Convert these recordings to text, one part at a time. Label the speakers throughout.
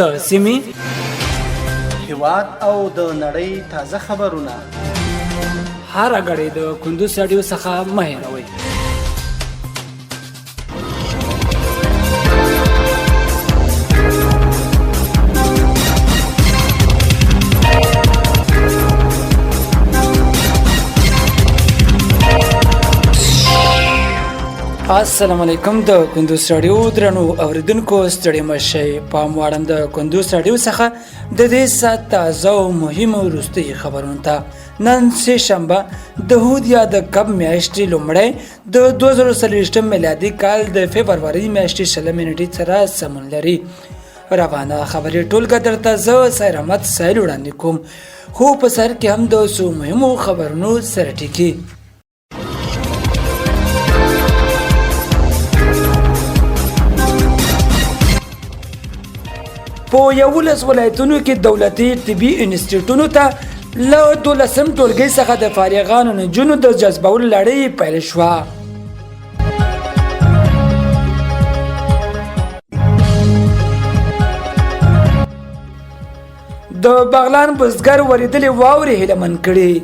Speaker 1: د سیمې،
Speaker 2: هیواد او د نړۍ تازه خبرونه
Speaker 1: هره غړې د کندوز رادیو څخه مه هېروئ. السلام علیکم. د کندوز رادیو درنو اوریدونکو ستړي مه شئ. پام واړم د کندوز رادیو څخه د دې ساعت تازه او مهمو وروستۍ خبرونو ته. نن سه شنبه د هود یا د کب میاشتې لومړی د 2023 میلادي کال د فبروري میاشتې 20 نیټې سره سمون لري. روانه خبرې ټولګه درته زه سیر احمد سایل وړاندې کوم، خو په سر کې هم د څو مهمو خبرونو سره ټیکي. په 11 ولایتونو کې دولتي طبي انسټیټیوټونو ته له 12 ټولګي څخه د فارغانو نجونو د جذبولو لړۍ پیل شوه. د بغلان بزګر ورېدلې واورې هیلهمن کړي.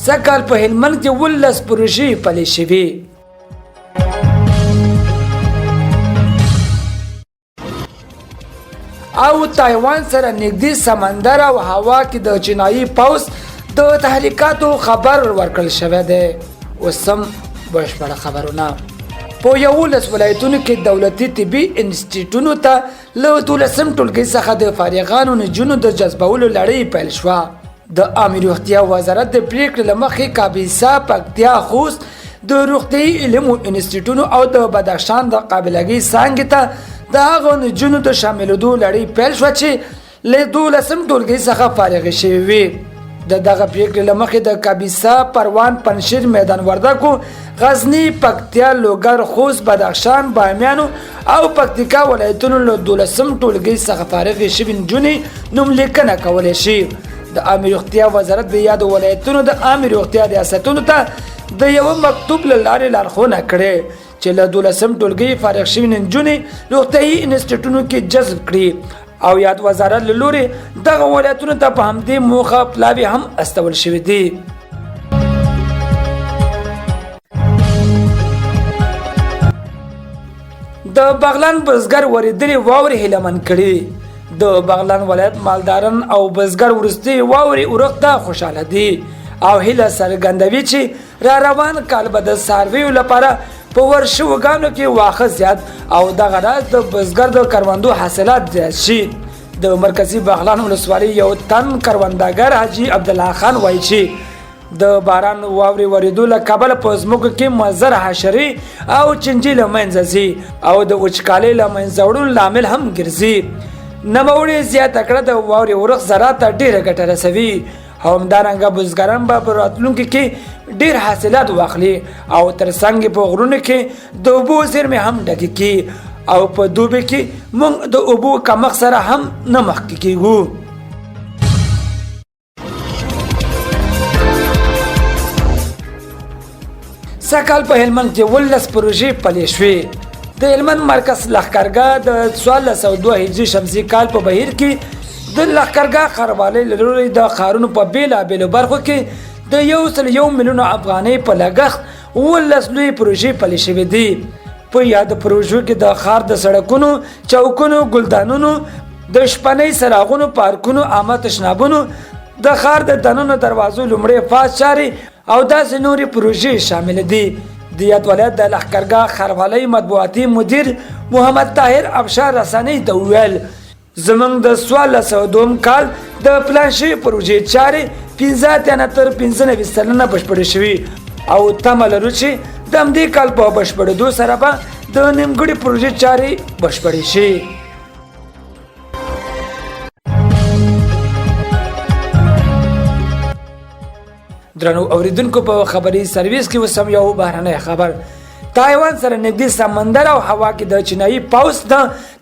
Speaker 1: سږکال په هلمند کې 12 پروژې پلې شوې. او تایوان سره نږدې سمندر او هوا کې د چینایي پوځ د تحریکاتو خبر ورکړل شوی دی. اوس هم بشپړه خبرونه. په 11 ولایتونو کې دولتي طبي انسټیټیوټونو ته له 12 ټولګي څخه د فارغانو نجونو د جذبولو لړۍ پیل شوه. د عامه روغتیا وزارت د پریکړې له مخې کاپیسا، پکتیا، خوست د روغتیايي علومو انسټیټیوټونو او د بدخشان د قابلګۍ څانګې ته د هغو نجونو د شاملېدو لړۍ پیل شوه چې له 12 ټولګي څخه فارغې شوې وي. د دغه پریکړې له مخې د کاپیسا، پروان، پنجشیر، میدان وردګو، غزني، پکتیا، لوګر، خوست، بدخشان، بامیانو او پکتیکا ولایتونو له 12 ټولګي څخه فارغې شوې نجونې نوملیکنه کولی شي. د عامه روغتیا وزارت د یادو ولایتونو د عامه روغتیا ریاستونو ته د یو مکتوب له لارې لارښوونه کړې چې له 12 ټولګي فارغ شوې نجونې روغتیايي انسټیټیوټونو کې جذب کړي. او یاد وزارت له لورې دغه ولایتونو ته په همدې موخه پلاوي هم استول شوي دي. د بغلان بزګر ورېدلې واورې هیلهمن کړي. د بغلان ولایت مالداران او بزګر وروستي واورې اورښت ته خوشحاله دي او هیله څرګندوي چې را روان کال به د څارویو لپاره په ورشوګانو کې واښه زیات او دغه راز د بزګر د کروندو حاصلات زیات شي. د مرکزي بغلان ولسوالۍ یو تن کروندګر حاجي عبدالله خان وایي چې د باران واورې ورېدو له کبله په ځمکو کې مضر حشرې او چینجي له منځه ځي او د وچکالۍ له منځه وړلو لامل هم ګرځي. نوموړي زیاته کړه د واورې اورښت زراعت ته ډېره ګټه رسوي او همدارنګه بزګران به په راتلونکي کې ډېر حاصلات واخلي او ترڅنګ په غرونو کې د اوبو زیرمې هم ډکې کړي او په دوبي کې موږ د اوبو کمښت سره هم نه مخ کېږو. سږکال په هلمند کې 12 پروژې پلې شوې. د هلمند مرکز لښکرګاه د 1402 هجري شمسي کال په بهیر کې د لښکرګاه ښاروالۍ له لورې د ښارونو په بېلابېلو برخو کې د 101 میلیونو افغانۍ په لګښت 12 لویې پروژې پلې شوې دي. په یاد پروژو کې د ښار د سړکونو، چوکونو، ګلدانونو، د شپنۍ څراغونو، پارکونو، عامه تشنابونو، د ښار د دننه دروازو لومړی فاز چارې او داسې نورې پروژې شامل دي. د یاد ولایت د لښکرګاه ښاروالۍ مطبوعاتي مدیر محمد طاهر ابشار رسنۍ ته وویل زموږ د 1402 کال د پلان شوي پروژې چارې 15 سلنه بشپړې شوي او تمه لرو چې د همدې کال په بشپړېدو سره به د نیمګړې پروژې چارې بشپړې شي. درنو اوریدونکو په خبري سرویس کې وسم یو بهرنی خبر. تایوان سره نږدې سمندر او هوا کې د چینایي پوځ د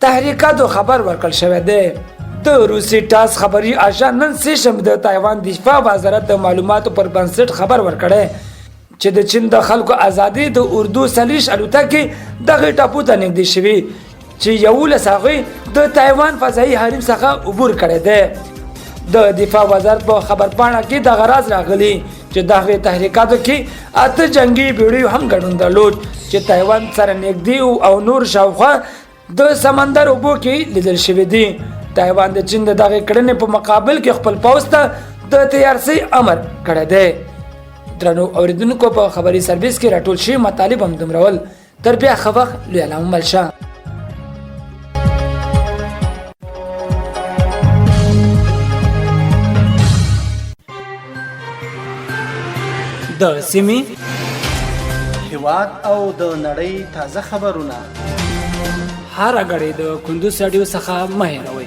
Speaker 1: تحریکاتو خبر ورکړل شوی دی. د روسي ټاس خبري اژانس نن سه شنبه د تایوان دفاع وزارت د معلوماتو پر بنسټ خبر ورکړی چې د چین د خلکو ازادي د اردو 40 الوتکې دغه ټاپو ته نږدې شوي چې 11 هغوی د تایوان فضایي حریم څخه عبور کړی دی. د دفاع وزارت په خبرپاڼه کې دغه راز راغلی چې دغه تحریکاتو کې 8 جنگي بیړیو هم ګډون درلود چې تایوان سره نږدې او نور شاوخوا د سمندر اوبو کې لیدل شوي دي. تایوان د چین د دغه کړنې په مقابل کې خپل پوځ ته د تیارسۍ امر کړی دی. درنو اوریدونکو په خبري سرویس کې راټول شوي مطالب هم دومره ول. تر بیا ښه وخت لوی علامه ملشه. د سیمې
Speaker 2: هیواد او د نړۍ تازه خبرونه
Speaker 1: هر غړي د کندوز رادیو څخه مه هېروئ.